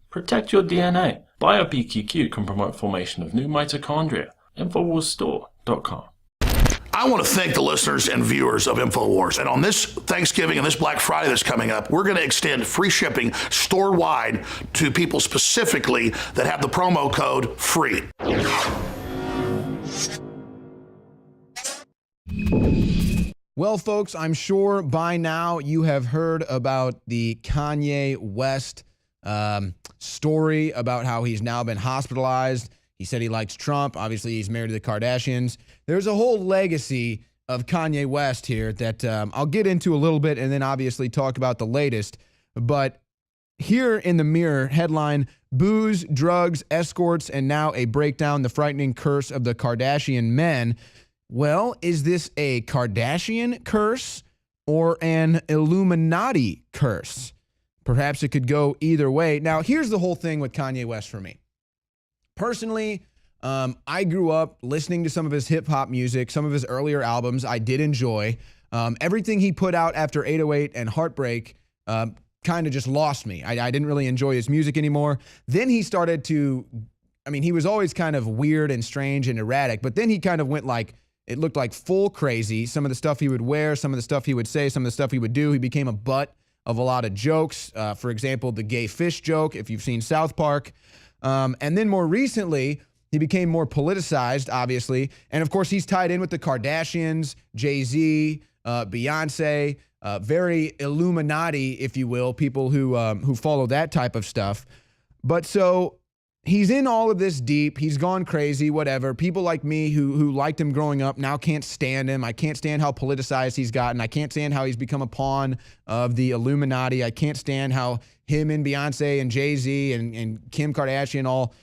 Protect your DNA. BioPQQ can promote formation of new mitochondria. Infowarsstore.com. I want to thank the listeners and viewers of Infowars. And on this Thanksgiving and this Black Friday that's coming up, we're going to extend free shipping store-wide to people specifically that have the promo code FREE. Well, folks, I'm sure by now you have heard about the Kanye West story about how he's now been hospitalized. He said he likes Trump. Obviously, he's married to the Kardashians. There's a whole legacy of Kanye West here that I'll get into a little bit and then obviously talk about the latest. But here in the Mirror, headline, booze, drugs, escorts, and now a breakdown, the frightening curse of the Kardashian men. Well, is this a Kardashian curse or an Illuminati curse? Perhaps it could go either way. Now, here's the whole thing with Kanye West for me. Personally, I grew up listening to some of his hip hop music, some of his earlier albums I did enjoy. Everything he put out after 808 and Heartbreak kind of just lost me. I didn't really enjoy his music anymore. Then he started to, he was always kind of weird and strange and erratic, but then he kind of went like, it looked like full crazy. Some of the stuff he would wear, some of the stuff he would say, some of the stuff he would do. He became a butt of a lot of jokes. For example, the gay fish joke, if you've seen South Park. And then more recently, he became more politicized, obviously. And of course, he's tied in with the Kardashians, Jay-Z, Beyonce, very Illuminati, if you will, people who follow that type of stuff. But so he's in all of this deep. He's gone crazy, whatever. People like me who liked him growing up now can't stand him. I can't stand how politicized he's gotten. I can't stand how he's become a pawn of the Illuminati. I can't stand how him and Beyonce and Jay-Z and Kim Kardashian all,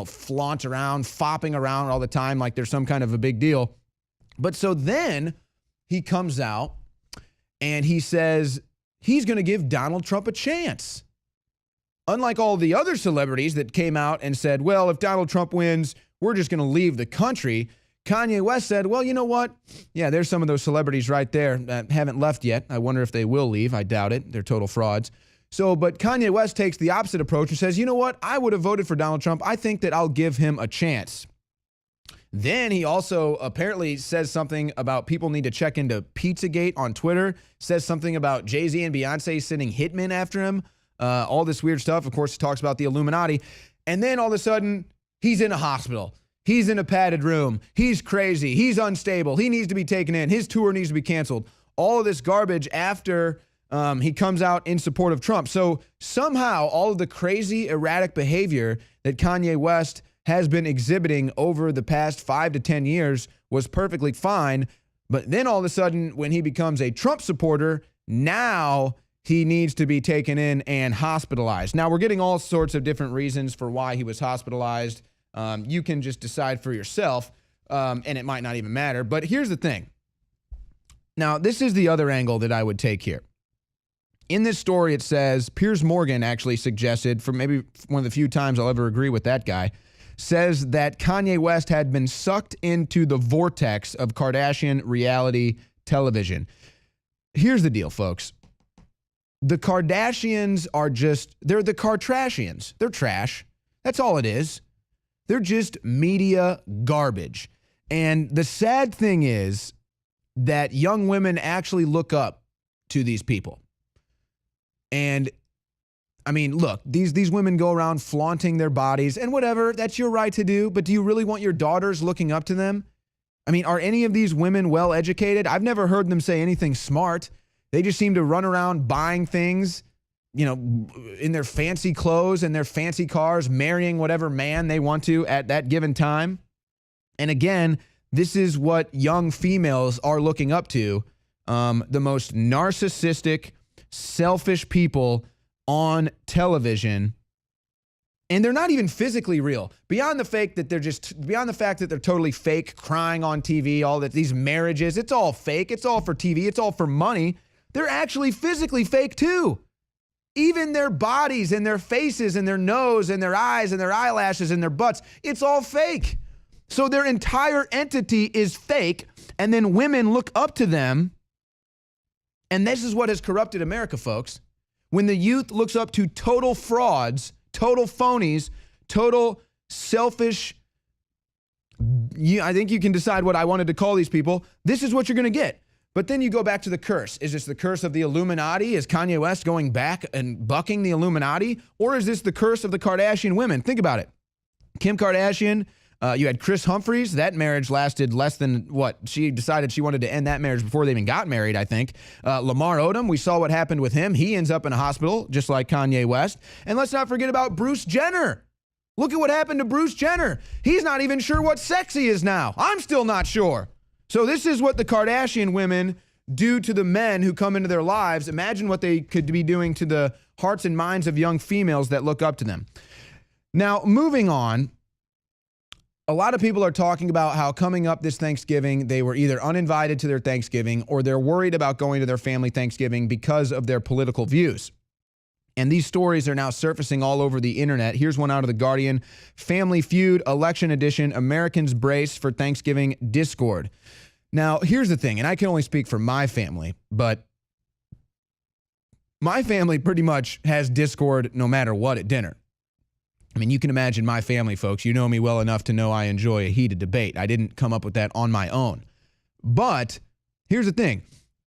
flaunt around, fopping around all the time like there's some kind of a big deal. But so then he comes out and he says he's going to give Donald Trump a chance. Unlike all the other celebrities that came out and said, well, if Donald Trump wins, we're just going to leave the country. Kanye West said, well, you know what? Yeah, there's some of those celebrities right there that haven't left yet. I wonder if they will leave. I doubt it. They're total frauds. But Kanye West takes the opposite approach and says, you know what? I would have voted for Donald Trump. I think that I'll give him a chance. Then he also apparently says something about people need to check into Pizzagate on Twitter, says something about Jay-Z and Beyonce sending hitmen after him. All this weird stuff. Of course, he talks about the Illuminati. And then all of a sudden, he's in a hospital. He's in a padded room. He's crazy. He's unstable. He needs to be taken in. His tour needs to be canceled. All of this garbage after he comes out in support of Trump. So somehow all of the crazy, erratic behavior that Kanye West has been exhibiting over the past 5 to 10 years was perfectly fine. But then all of a sudden, when he becomes a Trump supporter, now he needs to be taken in and hospitalized. Now, we're getting all sorts of different reasons for why he was hospitalized. You can just decide for yourself, and it might not even matter. But here's the thing. Now, this is the other angle that I would take here. In this story, it says, Piers Morgan actually suggested, for maybe one of the few times I'll ever agree with that guy, says that Kanye West had been sucked into the vortex of Kardashian reality television. Here's the deal, folks. The Kardashians are they're the Kardashians. They're trash. That's all it is. They're just media garbage. And the sad thing is that young women actually look up to these people. And look, these women go around flaunting their bodies and whatever, that's your right to do. But do you really want your daughters looking up to them? Are any of these women well educated? I've never heard them say anything smart. They just seem to run around buying things, in their fancy clothes and their fancy cars, marrying whatever man they want to at that given time. And again, this is what young females are looking up to. The most narcissistic, selfish people on television. And they're not even physically real. Beyond the fact that they're totally fake, crying on TV, all that, these marriages, it's all fake. It's all for TV. It's all for money. They're actually physically fake too. Even their bodies and their faces and their nose and their eyes and their eyelashes and their butts, it's all fake. So their entire entity is fake, and then women look up to them. And this is what has corrupted America, folks. When the youth looks up to total frauds, total phonies, total selfish. I think you can decide what I wanted to call these people. This is what you're going to get. But then you go back to the curse. Is this the curse of the Illuminati? Is Kanye West going back and bucking the Illuminati? Or is this the curse of the Kardashian women? Think about it. Kim Kardashian, you had Chris Humphries. That marriage lasted less than what? She decided she wanted to end that marriage before they even got married, I think. Lamar Odom, we saw what happened with him. He ends up in a hospital, just like Kanye West. And let's not forget about Bruce Jenner. Look at what happened to Bruce Jenner. He's not even sure what sex he is now. I'm still not sure. So this is what the Kardashian women do to the men who come into their lives. Imagine what they could be doing to the hearts and minds of young females that look up to them. Now, moving on, a lot of people are talking about how coming up this Thanksgiving, they were either uninvited to their Thanksgiving or they're worried about going to their family Thanksgiving because of their political views. And these stories are now surfacing all over the internet. Here's one out of The Guardian. Family Feud, Election Edition, Americans brace for Thanksgiving discord. Now, here's the thing, and I can only speak for my family, but my family pretty much has discord no matter what at dinner. I mean, you can imagine my family, folks. You know me well enough to know I enjoy a heated debate. I didn't come up with that on my own. But here's the thing.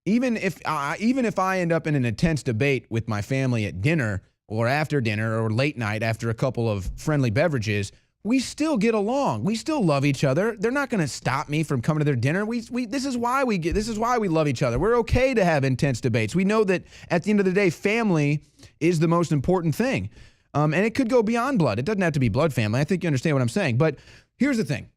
Even if I end up in an intense debate with my family at dinner or after dinner or late night after a couple of friendly beverages, we still get along. We still love each other. They're not going to stop me from coming to their dinner. This is why we love each other. We're okay to have intense debates. We know that at the end of the day, family is the most important thing. And it could go beyond blood. It doesn't have to be blood family. I think you understand what I'm saying. But here's the thing.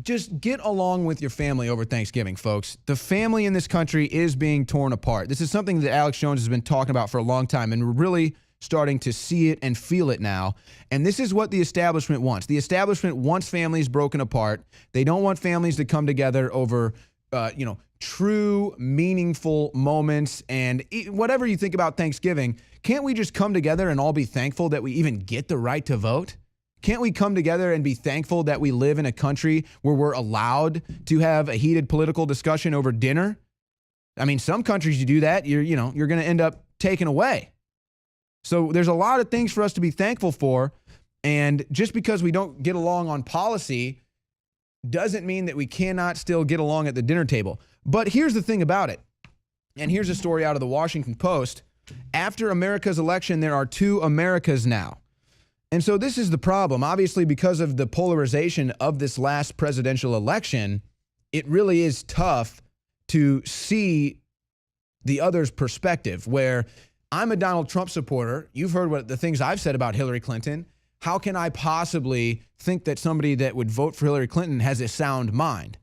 Just get along with your family over Thanksgiving, folks. The family in this country is being torn apart. This is something that Alex Jones has been talking about for a long time, and we're really starting to see it and feel it now. And this is what the establishment wants. The establishment wants families broken apart. They don't want families to come together over, true, meaningful moments. And whatever you think about Thanksgiving, can't we just come together and all be thankful that we even get the right to vote? Can't we come together and be thankful that we live in a country where we're allowed to have a heated political discussion over dinner? I mean, some countries you do that, you're going to end up taken away. So there's a lot of things for us to be thankful for. And just because we don't get along on policy doesn't mean that we cannot still get along at the dinner table. But here's the thing about it. And here's a story out of the Washington Post. After America's election, there are two Americas now. And so this is the problem. Obviously, because of the polarization of this last presidential election, it really is tough to see the other's perspective, where I'm a Donald Trump supporter. You've heard what the things I've said about Hillary Clinton. How can I possibly think that somebody that would vote for Hillary Clinton has a sound mind,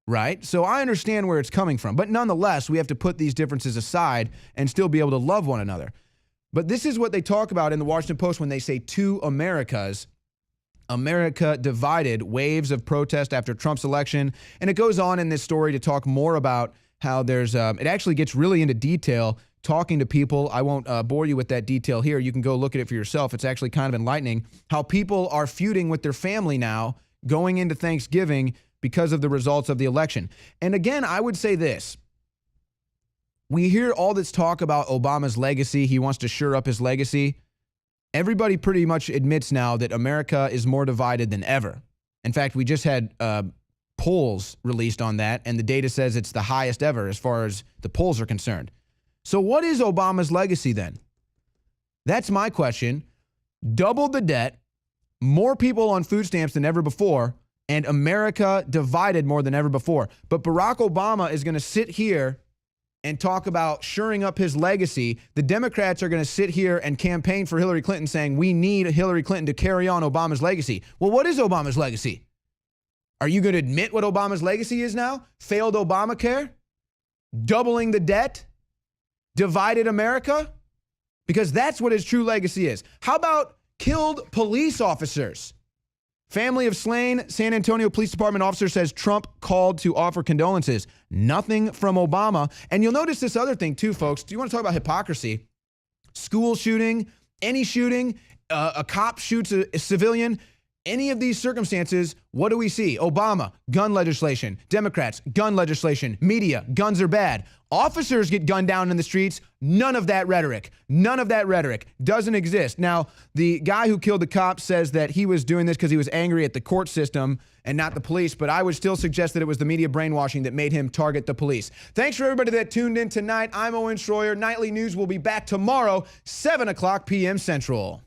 right? So I understand where it's coming from. But nonetheless, we have to put these differences aside and still be able to love one another. But this is what they talk about in the Washington Post when they say two Americas. America divided, waves of protest after Trump's election. And it goes on in this story to talk more about how there's, it actually gets really into detail, talking to people. I won't bore you with that detail here. You can go look at it for yourself. It's actually kind of enlightening how people are feuding with their family now going into Thanksgiving because of the results of the election. And again, I would say this. We hear all this talk about Obama's legacy. He wants to shore up his legacy. Everybody pretty much admits now that America is more divided than ever. In fact, we just had polls released on that, and the data says it's the highest ever as far as the polls are concerned. So what is Obama's legacy then? That's my question. Doubled the debt, more people on food stamps than ever before, and America divided more than ever before. But Barack Obama is going to sit here and talk about shoring up his legacy. The Democrats are going to sit here and campaign for Hillary Clinton, saying we need Hillary Clinton to carry on Obama's legacy. Well, what is Obama's legacy? Are you going to admit what Obama's legacy is now? Failed Obamacare? Doubling the debt? Divided America? Because that's what his true legacy is. How about killed police officers? Family of slain San Antonio Police Department officer says Trump called to offer condolences. Nothing from Obama. And you'll notice this other thing too, folks. Do you want to talk about hypocrisy? School shooting, any shooting, a cop shoots a civilian. Any of these circumstances, what do we see? Obama, gun legislation. Democrats, gun legislation. Media, guns are bad. Officers get gunned down in the streets. None of that rhetoric. None of that rhetoric doesn't exist. Now, the guy who killed the cop says that he was doing this because he was angry at the court system and not the police, but I would still suggest that it was the media brainwashing that made him target the police. Thanks for everybody that tuned in tonight. I'm Owen Schroyer. Nightly News will be back tomorrow, 7 o'clock p.m. Central.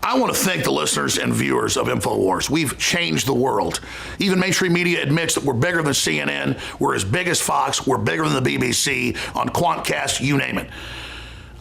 I want to thank the listeners and viewers of Infowars. We've changed the world. Even mainstream media admits that we're bigger than CNN, we're as big as Fox, we're bigger than the BBC, on Quantcast, you name it.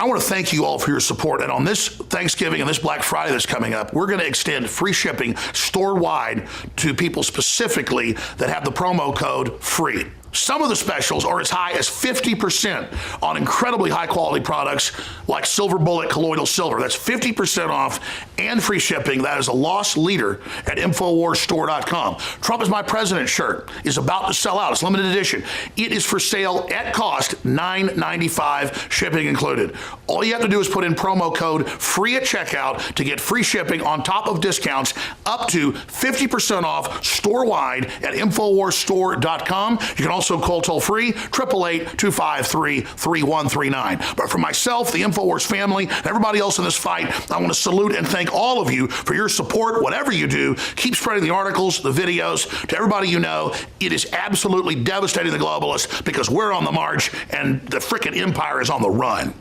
I want to thank you all for your support. And on this Thanksgiving and this Black Friday that's coming up, we're going to extend free shipping store-wide to people specifically that have the promo code FREE. Some of the specials are as high as 50% on incredibly high-quality products like Silver Bullet Colloidal Silver. That's 50% off and free shipping. That is a loss leader at InfoWarsStore.com. Trump is My President shirt is about to sell out. It's limited edition. It is for sale at cost, $9.95, shipping included. All you have to do is put in promo code FREE at checkout to get free shipping on top of discounts up to 50% off store-wide at InfoWarsStore.com. You can also call toll-free 888-253-3139. But for myself, the Infowars family, and everybody else in this fight, I want to salute and thank all of you for your support. Whatever you do, keep spreading the articles, the videos to everybody you know. It is absolutely devastating the globalists because we're on the march and the frickin' empire is on the run.